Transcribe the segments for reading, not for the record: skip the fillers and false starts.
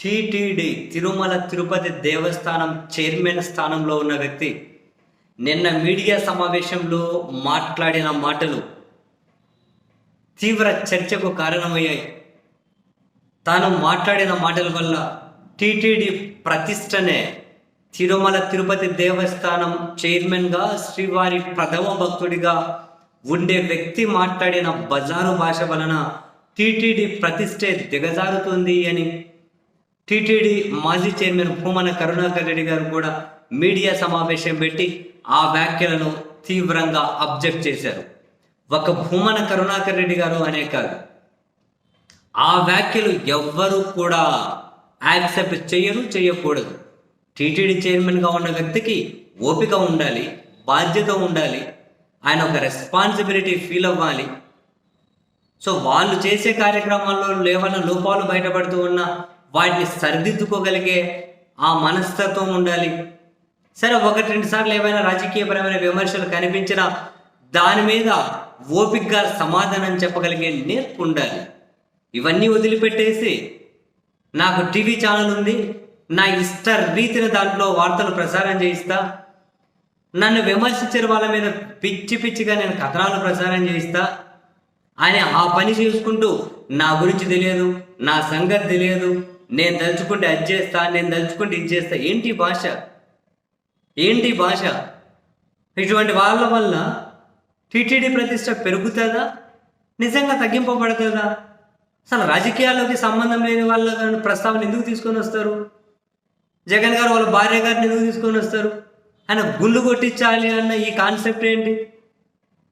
TTD Tirumala Tirupati దేవస్థానం chairman స్థానంలో ఉన్న వ్యక్తి నిన్న మీడియా సమావేశంలో మాట్లాడిన మాటలు తీవ్ర చర్చకు కారణమయ్యాయి. తాను మాట్లాడిన మాటల వల్ల టిటిడి ప్రతిష్టనే, తిరుమల తిరుపతి దేవస్థానం చైర్మన్గా శ్రీవారి ప్రథమ భక్తుడిగా ఉండే వ్యక్తి మాట్లాడిన బజారు భాష వలన టిటిడి ప్రతిష్టే దిగజారుతుంది అని టిటిడి మాజీ చైర్మన్ భూమన కరుణాకర్ రెడ్డి గారు కూడా మీడియా సమావేశం పెట్టి ఆ వ్యాఖ్యలను తీవ్రంగా అబ్జెక్ట్ చేశారు. ఒక భూమన కరుణాకర్ రెడ్డి గారు అనే కాదు, ఆ వ్యాఖ్యలు ఎవ్వరూ కూడా యాక్సెప్ట్ చేయకూడదు. టిటిడి చైర్మన్గా ఉన్న వ్యక్తికి ఓపిక ఉండాలి, బాధ్యత ఉండాలి, ఆయన ఒక రెస్పాన్సిబిలిటీ ఫీల్ అవ్వాలి. సో వాళ్ళు చేసే కార్యక్రమాల్లో ఏమైనా లోపాలు బయటపడుతూ ఉన్నా వాటిని సరిదిద్దుకోగలిగే ఆ మనస్తత్వం ఉండాలి. సరే, ఒకటి రెండు సార్లు ఏమైనా రాజకీయపరమైన విమర్శలు కనిపించినా దాని మీద ఓపికగా సమాధానం చెప్పగలిగే నేర్పు ఉండాలి. ఇవన్నీ వదిలిపెట్టేసి నాకు టీవీ ఛానల్ ఉంది, నా ఇష్ట రీతిని దాంట్లో వార్తలు ప్రసారం చేయిస్తా, నన్ను విమర్శించిన వాళ్ళ మీద పిచ్చిగా నేను కథనాలు ప్రసారం చేయిస్తా అని ఆ పని చేసుకుంటూ నా గురించి తెలియదు, నా సంగతి తెలియదు, నేను తలుచుకుంటే అది చేస్తా, నేను తలుచుకుంటే ఇది చేస్తా. ఏంటి భాష? ఇటువంటి వాళ్ళ వల్ల టిటిడి ప్రతిష్ట పెరుగుతుందా, నిజంగా తగ్గింపబడుతుందా? అసలు రాజకీయాల్లోకి సంబంధం లేని వాళ్ళ ప్రస్తావన ఎందుకు తీసుకొని వస్తారు? జగన్ గారు వాళ్ళ భార్య గారిని ఎందుకు తీసుకొని వస్తారు? ఆయన గుళ్ళు కొట్టించాలి అన్న ఈ కాన్సెప్ట్ ఏంటి?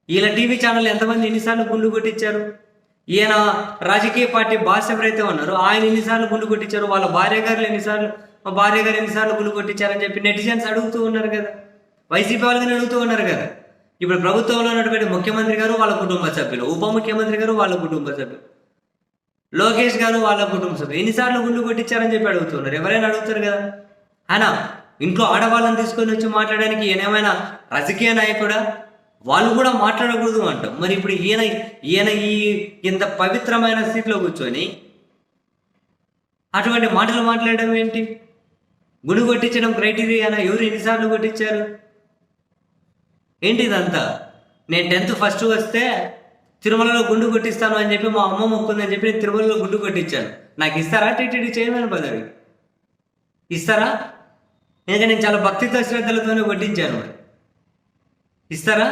ఈయన టీవీ ఛానల్ ఎంతమంది ఎన్నిసార్లు గుండు కొట్టించారు? ఈయన రాజకీయ పార్టీ బాస్ ఎవరైతే ఉన్నారో ఆయన ఎన్నిసార్లు గుండు కొట్టించారు? వాళ్ళ భార్య గారు ఎన్నిసార్లు గుండు కొట్టించారని చెప్పి నెటిజన్స్ అడుగుతూ ఉన్నారు కదా, వైసీపీ వాళ్ళని అడుగుతూ ఉన్నారు కదా. ఇప్పుడు ప్రభుత్వంలో ఉన్నటువంటి ముఖ్యమంత్రి గారు వాళ్ళ కుటుంబ సభ్యులు, ఉప ముఖ్యమంత్రి గారు వాళ్ళ కుటుంబ సభ్యులు, లోకేష్ గారు వాళ్ళ కుటుంబ సభ్యులు ఎన్నిసార్లు గుండు కొట్టించారని చెప్పి అడుగుతున్నారు. ఎవరైనా అడుగుతారు కదా. ఆయన ఇంట్లో ఆడవాళ్ళని తీసుకొని వచ్చి మాట్లాడడానికి ఈయనేమైనా రాజకీయ నాయకుడా? వాళ్ళు కూడా మాట్లాడకూడదు అంటాం. మరి ఇప్పుడు ఈయన ఇంత పవిత్రమైన స్థితిలో కూర్చొని అటువంటి మాటలు మాట్లాడడం ఏంటి? గుండు కొట్టించడం క్రైటీరియానా? ఎవరు ఎన్నిసార్లు కొట్టించారు? ఏంటి ఇదంతా? నేను 10th ఫస్ట్ వస్తే తిరుమలలో గుండు కొట్టిస్తాను అని చెప్పి మా అమ్మ మొక్కుందని చెప్పి నేను తిరుమలలో గుండు కొట్టించాను. నాకు ఇస్తారా టిటిడి చైర్మన్ పదవి? ఇస్తారా? ఎందుకంటే నేను చాలా భక్తితో శ్రద్ధలతోనే కొట్టించాను. మరి ఇస్తారా?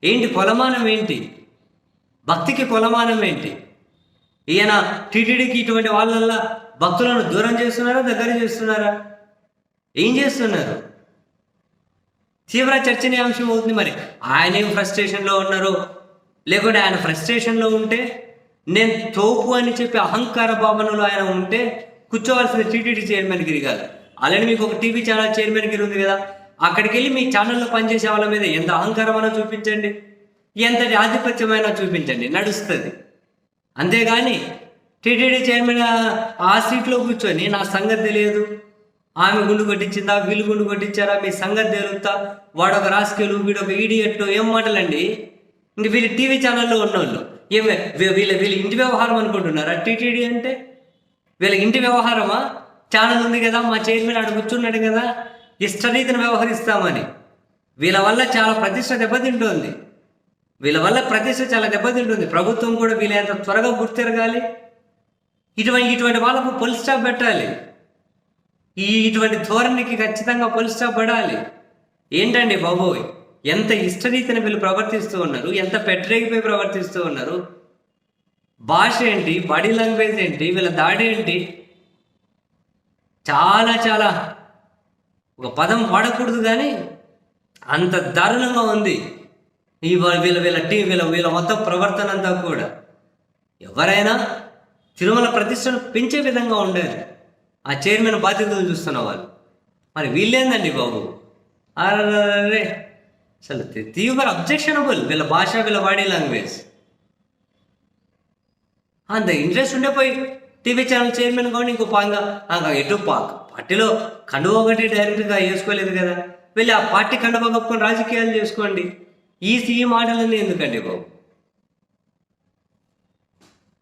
ఏంటి కొలమానం? ఏంటి భక్తికి కొలమానం ఏంటి? ఈయన టిటిడికి ఇటువంటి వాళ్ళల్లా భక్తులను దూరం చేస్తున్నారా, దగ్గర చేస్తున్నారా? ఏం చేస్తున్నారు? తీవ్ర చర్చనీయాంశం అవుతుంది. మరి ఆయన ఏం ఫ్రస్ట్రేషన్లో ఉన్నారు, లేకుంటే ఆయన ఫ్రస్ట్రేషన్లో ఉంటే నేను తోపు అని చెప్పి అహంకార భావనలో ఆయన ఉంటే కూర్చోవలసిన టిటిడి చైర్మన్ గిరి కాదు. ఆల్రెడీ మీకు ఒక టీవీ ఛానల్ చైర్మన్ గిరి ఉంది కదా, అక్కడికి వెళ్ళి మీ ఛానల్లో పనిచేసే వాళ్ళ మీద ఎంత అహంకారమైనా చూపించండి, ఎంతటి ఆధిపత్యమైనా చూపించండి, నడుస్తుంది. అంతేగాని టిటిడి చైర్మన్ ఆ సీట్లో కూర్చొని నా సంగతి తెలియదు, ఆమె గుండు కొట్టించిందా, వీళ్ళు గుండు కొట్టించారా, మీ సంగతి తెలుస్తా, వాడొక రాజకీయాలు, వీడొక ఈడియట్టు, ఏం మాటలండి? ఇంక వీళ్ళు టీవీ ఛానల్లో ఉన్నోళ్ళు వీళ్ళ ఇంటి వ్యవహారం అనుకుంటున్నారా? టిటిడి అంటే వీళ్ళ ఇంటి వ్యవహారమా? ఛానల్ ఉంది కదా, మా చైర్మన్ ఆడ కూర్చున్నాడు కదా, ఇష్టరీతిని వ్యవహరిస్తామని. వీళ్ళ వల్ల చాలా ప్రతిష్ట దెబ్బతింటుంది. ప్రభుత్వం కూడా వీళ్ళంత త్వరగా గుర్తిరగాలి. ఇటువంటి వాళ్ళకు ఫుల్ స్టాప్ పెట్టాలి. ఇటువంటి ధోరణికి ఖచ్చితంగా ఫుల్ స్టాప్ పడాలి. ఏంటండి బాబోయ్, ఎంత ఇష్టరీతిని వీళ్ళు ప్రవర్తిస్తూ ఉన్నారు, ఎంత పెట్టరేగిపోయి ప్రవర్తిస్తూ ఉన్నారు. భాష ఏంటి, బాడీ లాంగ్వేజ్ ఏంటి, వీళ్ళ దాడి ఏంటి? చాలా ఒక పదం వాడకూడదు కానీ అంత దారుణంగా ఉంది వీళ్ళ మొత్తం ప్రవర్తన అంతా కూడా. ఎవరైనా తిరుమల ప్రతిష్టను పెంచే విధంగా ఉండాలి ఆ చైర్మన్ బాధ్యతలు చూస్తున్న వాళ్ళు. మరి వీళ్ళేందండి బాబు? అరే అసలు తీవ్ర అబ్జెక్షనబుల్ వీళ్ళ భాష, వీళ్ళ బాడీ లాంగ్వేజ్. అంత ఇంట్రెస్ట్ ఉండే పోయి టీవీ ఛానల్ చైర్మన్ కానీ ఇంకో పార్టీలో కండువ ఒకటి డైరెక్ట్గా వేసుకోలేదు కదా, వెళ్ళి ఆ పార్టీ కండువ కప్పుకొని రాజకీయాలు చేసుకోండి. ఈ మాటలన్నీ ఎందుకండి బాబు?